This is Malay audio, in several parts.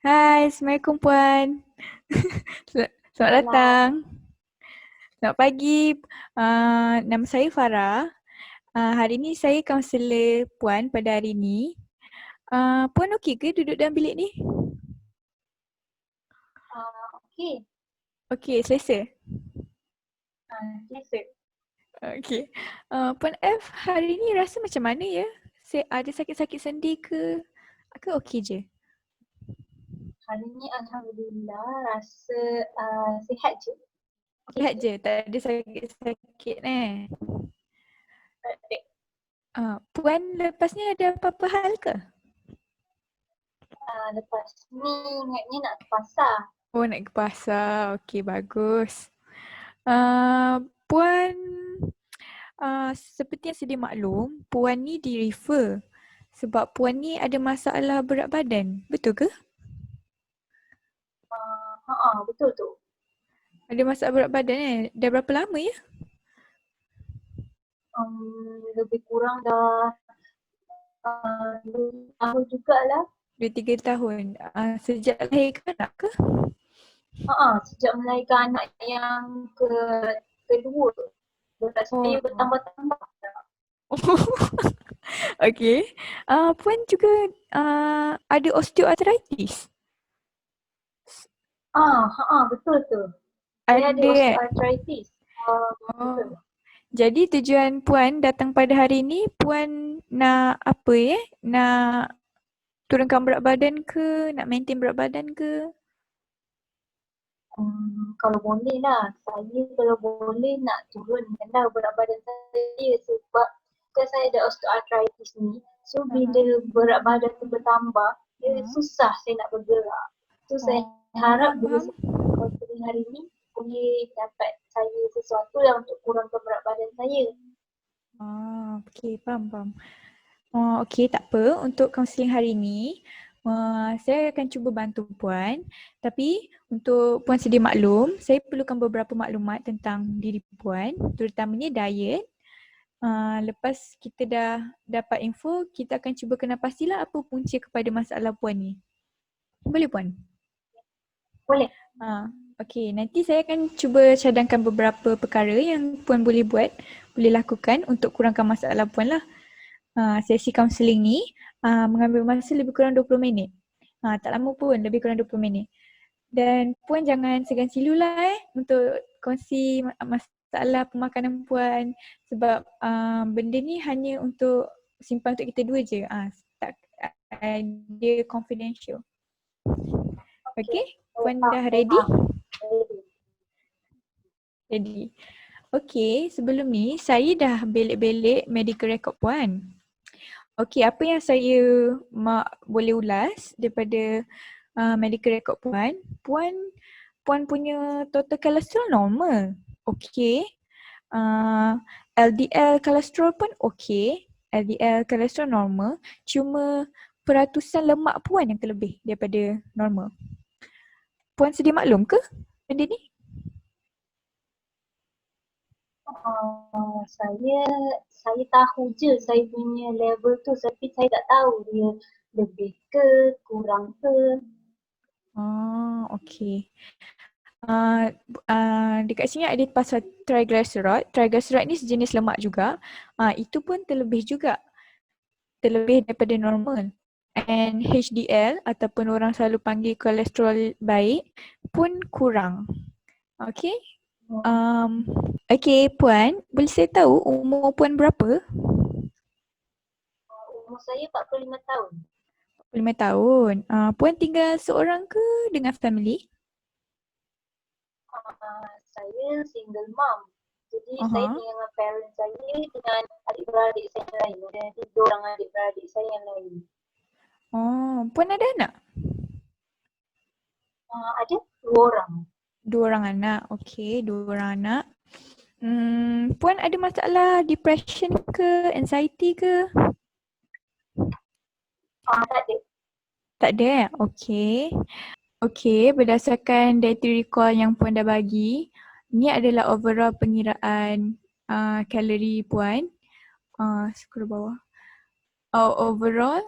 Hai, Assalamualaikum Puan. Selamat Malam. datang. Selamat pagi. Nama saya Farah. Hari ini saya kaunselor Puan pada hari ini. Puan okey ke duduk dalam bilik ni? Okey. Okey, selesa. Biasa. Okey. Puan F, hari ni rasa macam mana ya? Ada sakit-sakit sendi ke? Ke okey je? Hari ni Alhamdulillah rasa sihat je. Okey Sihat je. je, tak ada sakit-sakit Tak ada. Puan lepas ni ada apa-apa hal ke? Lepas ni ingatnya nak ke pasar. Oh, nak ke pasar. Okey, bagus. Puan, seperti yang sedia maklum, Puan ni di-refer sebab Puan ni ada masalah berat badan. Betul ke? Betul tu. Ada masalah berat badan Dah berapa lama ya? Lebih kurang dah 2 tahun jugalah. 2-3 tahun. Sejak lahir ke anak ke? Sejak melahirkan anak yang kedua. Berat saya Oh. bertambah-tambah. Okey. Puan juga ada osteoarthritis. Betul tu. Saya ada Ada osteoarthritis. Oh. Betul. Jadi tujuan Puan datang pada hari ini, Puan nak apa Nak turunkan berat badan ke? Nak maintain berat badan ke? Kalau boleh lah, saya kalau boleh nak turunkan lah berat badan saya sebab kan saya ada osteoarthritis ni. So Aha. bila berat badan tu bertambah, dia Hmm. susah saya nak bergerak. So saya Oh, harap faham, bila faham. saya counselling hari ni boleh dapat saya sesuatu lah untuk kurangkan berat badan saya. Okey, faham, faham. Okey, tak apa. Untuk kaunseling hari ini, saya akan cuba bantu Puan. Tapi untuk Puan sedia maklum, saya perlukan beberapa maklumat tentang diri Puan, terutamanya diet. Lepas kita dah dapat info, kita akan cuba kenal pastilah apa punca kepada masalah Puan ni. Boleh Puan? Boleh? Okey, nanti saya akan cuba cadangkan beberapa perkara yang Puan boleh buat, boleh lakukan untuk kurangkan masalah Puan lah. Sesi kaunseling ni mengambil masa lebih kurang 20 minit. Tak lama pun, lebih kurang 20 minit. Dan Puan jangan segan silu lah untuk kongsi masalah pemakanan Puan sebab benda ni hanya untuk simpan untuk kita dua je. Tak, dia confidential. Okey. Okay, Puan Faham, dah saya ready? faham. Ready. Ready. Okay, sebelum ni saya dah belik-belik medical record Puan. Okay, apa yang saya boleh ulas daripada medical record Puan, Puan punya total kolesterol normal. Okay. LDL kolesterol pun okay. LDL kolesterol normal. Cuma peratusan lemak Puan yang terlebih daripada normal. Puan sedia maklum ke benda ni? Saya tahu je saya punya level tu tapi saya tak tahu dia lebih ke kurang ke. Okay. Dekat sini ada pasal triglyceride. Triglyceride ni sejenis lemak juga. Itu pun terlebih juga. Terlebih daripada normal. And HDL ataupun orang selalu panggil kolesterol baik pun kurang. Okay. Um, okay Puan, boleh saya tahu umur Puan berapa? Umur saya 45 tahun. 45 tahun. Puan tinggal seorang ke dengan family? Saya single mom. Jadi saya Aha. tinggal dengan parents saya dengan adik-beradik saya yang lain. Ada 3 orang adik-beradik saya yang lain. Oh, Puan ada anak? Ada 2 orang. 2 orang anak. Okay, 2 orang anak. Puan ada masalah depression ke, anxiety ke? Tak ada. Tak ada Okay. Okay, berdasarkan dietary recall yang Puan dah bagi, ni adalah overall pengiraan kalori Puan. Scroll bawah. Overall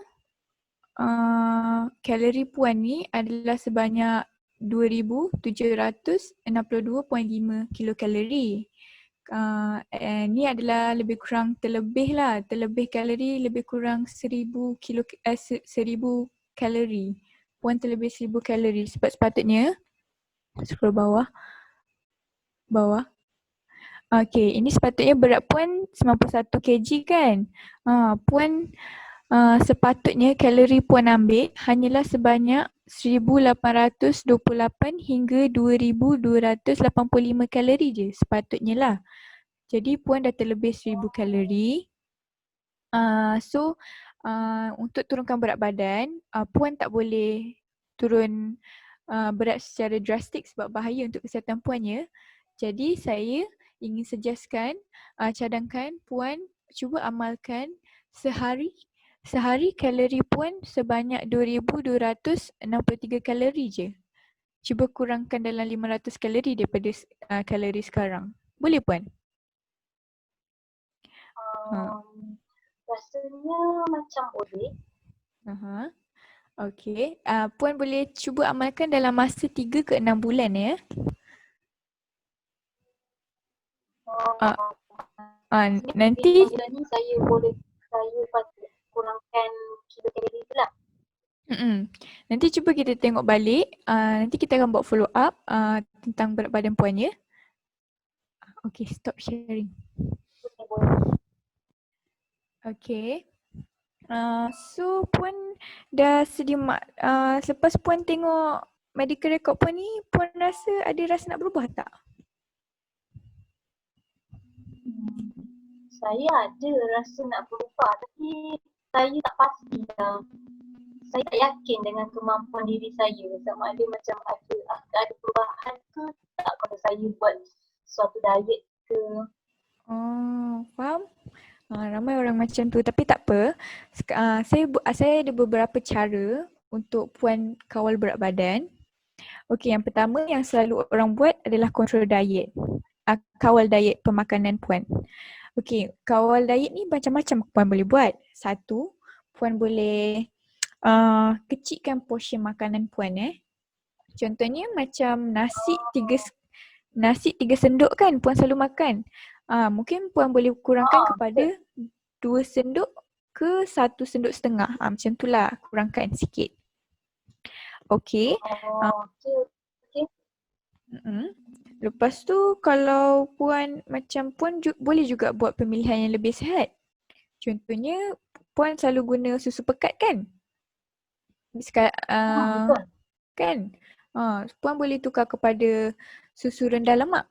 kalori puan ni adalah sebanyak 2,762.5 kilokalori. Ni adalah lebih kurang terlebih kalori lebih kurang 1,000 kalori. Puan terlebih 1,000 kalori sebab sepatutnya scroll bawah. Okay, ini sepatutnya berat puan 91 kg kan? Puan sepatutnya kalori puan ambil hanyalah sebanyak 1,828 hingga 2,285 kalori je sepatutnya lah. Jadi puan dah terlebih 1,000 kalori. So untuk turunkan berat badan, puan tak boleh turun berat secara drastik sebab bahaya untuk kesihatan puan ya. Jadi saya ingin suggestkan, cadangkan puan cuba amalkan sehari kalori puan sebanyak 2,263 kalori je. Cuba kurangkan dalam 500 kalori daripada kalori sekarang. Boleh puan? Rasanya macam boleh. Okay. Puan boleh cuba amalkan dalam masa 3 ke 6 bulan ya. Nanti Ni saya patut kurangkan kilo kalori tu lah. Nanti cuba kita tengok balik. Nanti kita akan buat follow up tentang berat badan puan ya. Okay, stop sharing. Okay. So puan dah sedia selepas puan tengok medical record puan ni, puan ada rasa nak berubah tak? Saya ada rasa nak berubah tapi saya tak pasti dah. Saya tak yakin dengan kemampuan diri saya sama ada macam ada perubahan ke tak kalau saya buat suatu diet ke. Faham? Ramai orang macam tu tapi tak apa. Saya ada beberapa cara untuk puan kawal berat badan. Okey, yang pertama yang selalu orang buat adalah control diet. Kawal diet pemakanan puan. Okey, kawal diet ni macam-macam puan boleh buat. Satu, puan boleh kecilkan portion makanan puan Contohnya macam nasi 3 sendok kan puan selalu makan. Mungkin puan boleh kurangkan kepada 2 sendok ke 1 sendok setengah. Macam tu lah, kurangkan sikit. Okey. Lepas tu kalau puan boleh juga buat pemilihan yang lebih sihat. Contohnya puan selalu guna susu pekat kan? Kan? Puan boleh tukar kepada susu rendah lemak.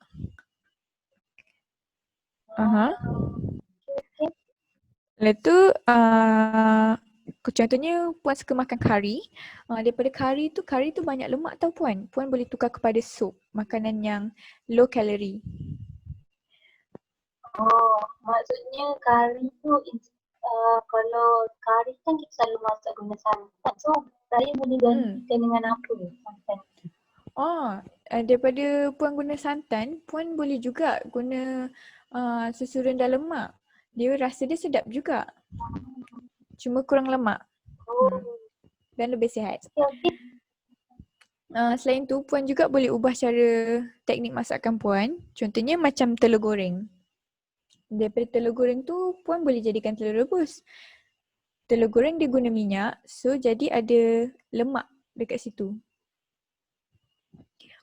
Lepas tu contohnya puan suka makan kari. Daripada kari tu banyak lemak tau puan. Puan boleh tukar kepada sup, makanan yang low calorie. Maksudnya kari tu kalau kari kan kita selalu masak guna santan. So saya boleh gantikan dengan apa santan? Daripada puan guna santan, puan boleh juga guna susu rendah lemak. Rasa dia sedap juga. Cuma kurang lemak. Dan lebih sihat. Selain tu, puan juga boleh ubah cara teknik masakan puan. Contohnya macam telur goreng. Daripada telur goreng tu, puan boleh jadikan telur rebus. Telur goreng dia guna minyak, so jadi ada lemak dekat situ.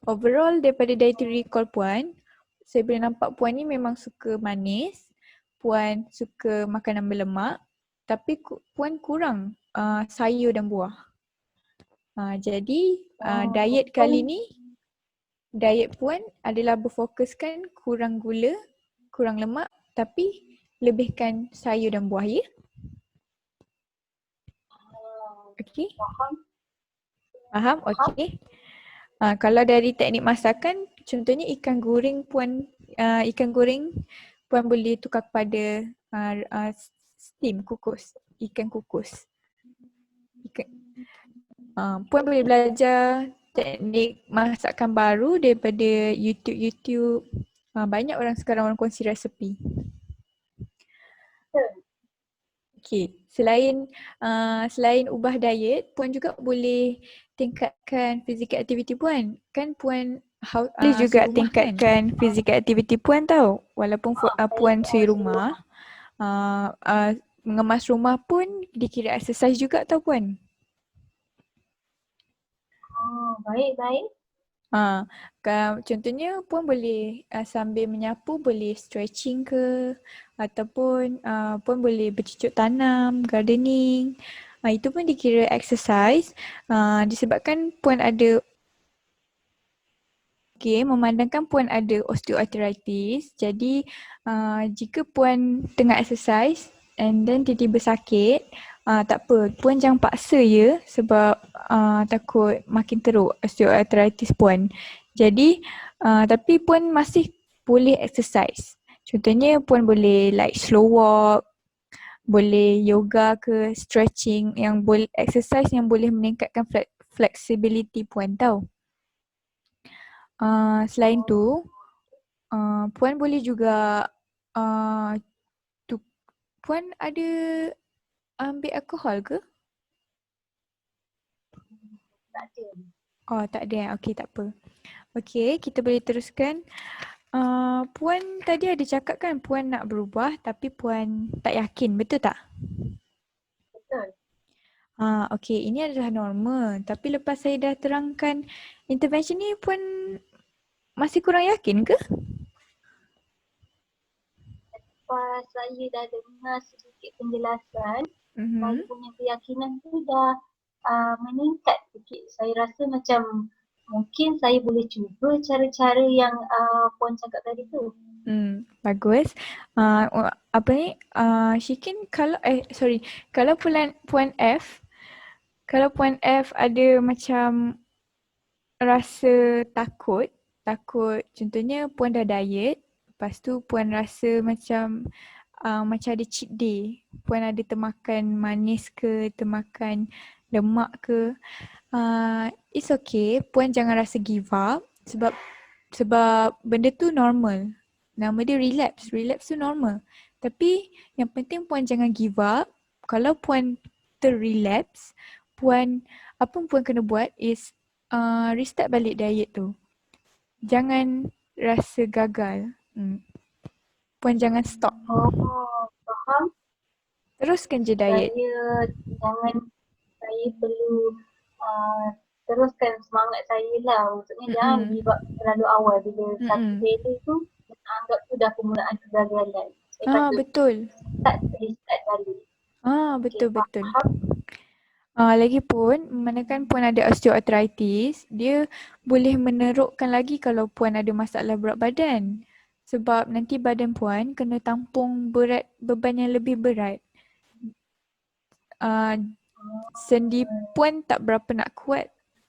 Overall, daripada dietary recall puan, saya boleh nampak puan ni memang suka manis, puan suka makanan berlemak, tapi puan kurang sayur dan buah. Jadi diet kali ni, diet puan adalah berfokuskan kurang gula, kurang lemak, tapi lebihkan sayur dan buah ya. Okey. Faham? Okey. Kalau dari teknik masakan, contohnya ikan goreng puan boleh tukar kepada steam, kukus, ikan kukus. Puan boleh belajar teknik masakan baru daripada YouTube. Banyak orang sekarang kongsi resepi. Okay, selain ubah diet, puan juga boleh tingkatkan physical activity puan. Kan puan boleh juga Rumah kan? tingkatkan physical activity puan tau. Walaupun Saya puan sui suruh rumah, mengemas rumah pun dikira exercise juga tau puan. baik. Contohnya puan boleh sambil menyapu boleh stretching ke, ataupun puan boleh bercucuk tanam, gardening. Itu pun dikira exercise disebabkan puan ada memandangkan puan ada osteoarthritis. Jadi jika puan tengah exercise and then tiba-tiba sakit, tak apa, puan jangan paksa ya sebab takut makin teruk osteoarthritis puan. Jadi tapi puan masih boleh exercise. Contohnya puan boleh like slow walk, boleh yoga ke, stretching, yang boleh exercise yang boleh meningkatkan flexibility puan tau. Selain tu, puan boleh juga uh, puan ada ambil alkohol ke? tak ada. Oh, tak ada. Okey, tak apa. Okey, kita boleh teruskan. Puan tadi ada cakap kan puan nak berubah tapi puan tak yakin, betul tak? Betul. Okey, ini adalah normal. Tapi lepas saya dah terangkan intervention ni, puan masih kurang yakin ke? Lepas saya dah dengar sedikit penjelasan, saya Mhm. punya keyakinan tu dah meningkat sikit. Saya rasa macam mungkin saya boleh cuba cara-cara yang Puan cakap tadi tu. Bagus. Apa ni? Syikin kalau Puan F ada macam rasa takut contohnya puan dah diet, lepas tu puan rasa macam ada cheat day. Puan ada termakan manis ke, termakan lemak ke. It's okay. Puan jangan rasa give up sebab benda tu normal. Nama dia relapse. Relapse tu normal. Tapi yang penting puan jangan give up. Kalau puan terrelapse, apa yang puan kena buat is restart balik diet tu. Jangan rasa gagal. Puan jangan stop. Faham. Teruskan je diet. Saya perlu uh, teruskan semangat saya lah. Maksudnya jangan Mm-mm. give up terlalu awal bila satu Mm-mm. failure tu anggap tu dah kemulaan kegagalan. Saya patut Betul. restart balik. Okay, Betul. faham. Lagipun, memandangkan puan ada osteoarthritis, dia boleh menerukkan lagi kalau puan ada masalah berat badan. Sebab nanti badan puan kena tampung beban yang lebih berat. Sendi puan tak berapa nak kuat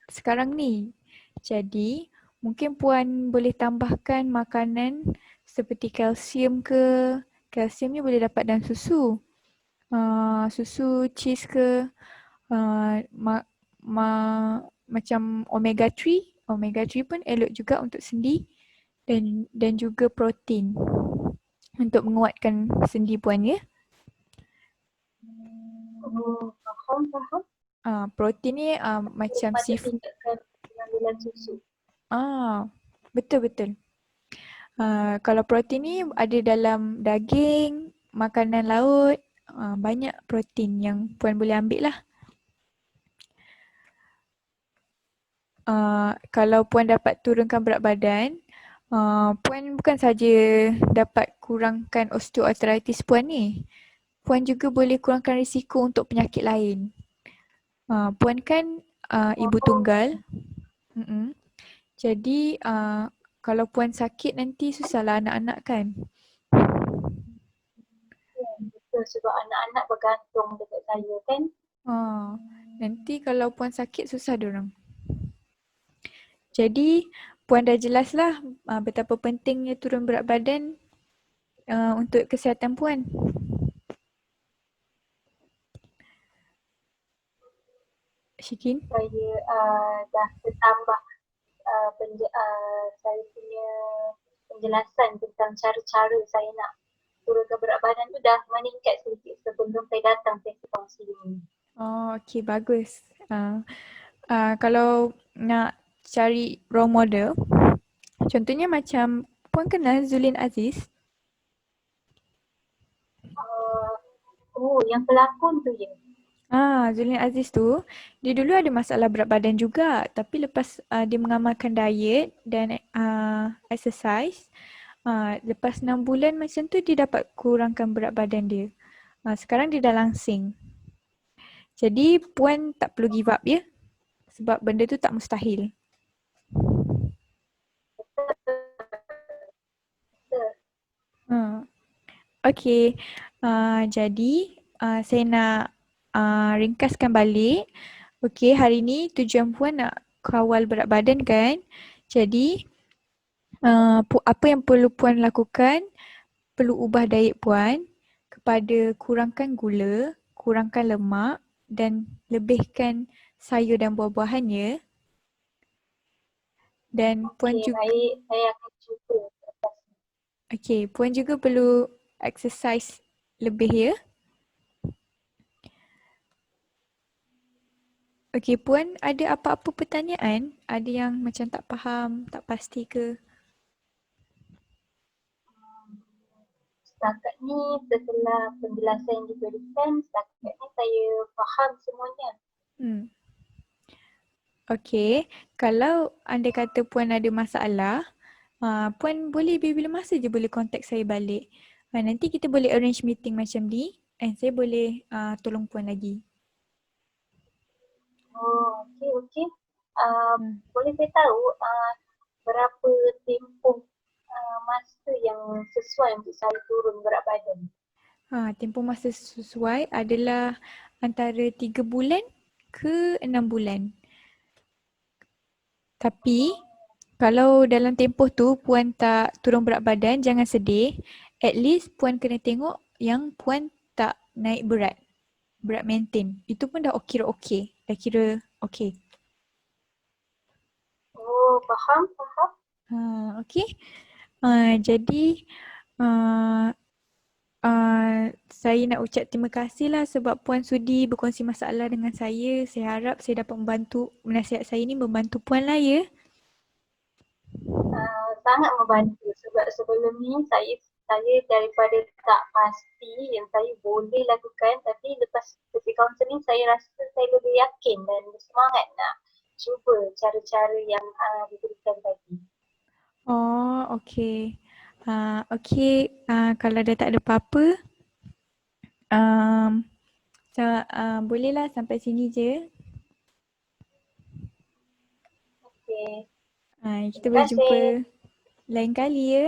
sekarang ni. Jadi, mungkin puan boleh tambahkan makanan seperti kalsium ke. Kalsium ni boleh dapat dalam susu. Susu, cheese ke. uh, ma- macam omega 3. Omega 3 pun elok juga untuk sendi dan juga protein untuk menguatkan sendi puan ya. Faham. Protein ni Saya macam patut seafood. tingkatkan pengambilan susu. Betul. Kalau protein ni ada dalam daging, makanan laut, banyak protein yang puan boleh ambil lah. Kalau puan dapat turunkan berat badan, puan bukan saja dapat kurangkan osteoarthritis puan ni, puan juga boleh kurangkan risiko untuk penyakit lain. Puan kan ibu tunggal. Jadi kalau puan sakit nanti susahlah anak-anak kan. Betul, sebab anak-anak bergantung dekat saya kan. Nanti kalau puan sakit susah diorang. Jadi puan dah jelas lah betapa pentingnya turun berat badan untuk kesihatan puan. Syikin? Saya dah bertambah saya punya penjelasan tentang cara-cara saya nak turunkan berat badan tu dah meningkat sedikit sebelum saya datang sesi kaunseling. Oh, okey, bagus. Kalau nak cari role model, contohnya macam Puan kenal Zulin Aziz? Uh, yang pelakon tu ya. Zulin Aziz tu, dia dulu ada masalah berat badan juga. Tapi lepas dia mengamalkan diet dan exercise, lepas 6 bulan macam tu dia dapat kurangkan berat badan dia. Sekarang dia dah langsing. Jadi Puan tak perlu give up ya. Sebab benda tu tak mustahil. Hmm. Okey. Jadi saya nak ringkaskan balik. Okey, hari ni tujuan Puan nak kawal berat badan kan? Jadi apa yang perlu Puan lakukan? Perlu ubah diet Puan kepada kurangkan gula, kurangkan lemak dan lebihkan sayur dan buah-buahan ya. Dan Puan Okey, juga baik. Saya akan cuba. Puan juga perlu exercise lebih ya. Okey, Puan ada apa-apa pertanyaan? Ada yang macam tak faham, tak pasti ke? Setakat ni setelah penjelasan yang diberikan, setakat ni saya faham semuanya. Hmm. Okey, kalau anda kata Puan ada masalah, Puan boleh bila-bila masa je boleh contact saya balik. Nanti kita boleh arrange meeting macam ni and saya boleh tolong Puan lagi. Oh, okey, okey. Uh, Hmm. Boleh saya tahu berapa tempoh masa yang sesuai untuk saya turun berat badan? Tempoh masa sesuai adalah antara 3 bulan ke 6 bulan. Tapi kalau dalam tempoh tu Puan tak turun berat badan, jangan sedih. At least Puan kena tengok yang Puan tak naik berat. Berat maintain. Itu pun dah okey. Dah kira okey. Oh, faham, faham. Okey. Jadi uh, saya nak ucap terima kasih lah sebab Puan sudi berkongsi masalah dengan saya. Saya harap saya dapat membantu, nasihat saya ni membantu Puan lah ya. Sangat membantu sebab sebelum ni saya daripada tak pasti yang saya boleh lakukan, tapi lepas sesi kaunseling saya rasa saya lebih yakin dan bersemangat nak cuba cara-cara yang diberikan tadi. Oh, okey. Okey, kalau dah tak ada apa-apa, um, bolehlah sampai sini je. Okey, Kita terima boleh jumpa kasih. lain kali ya.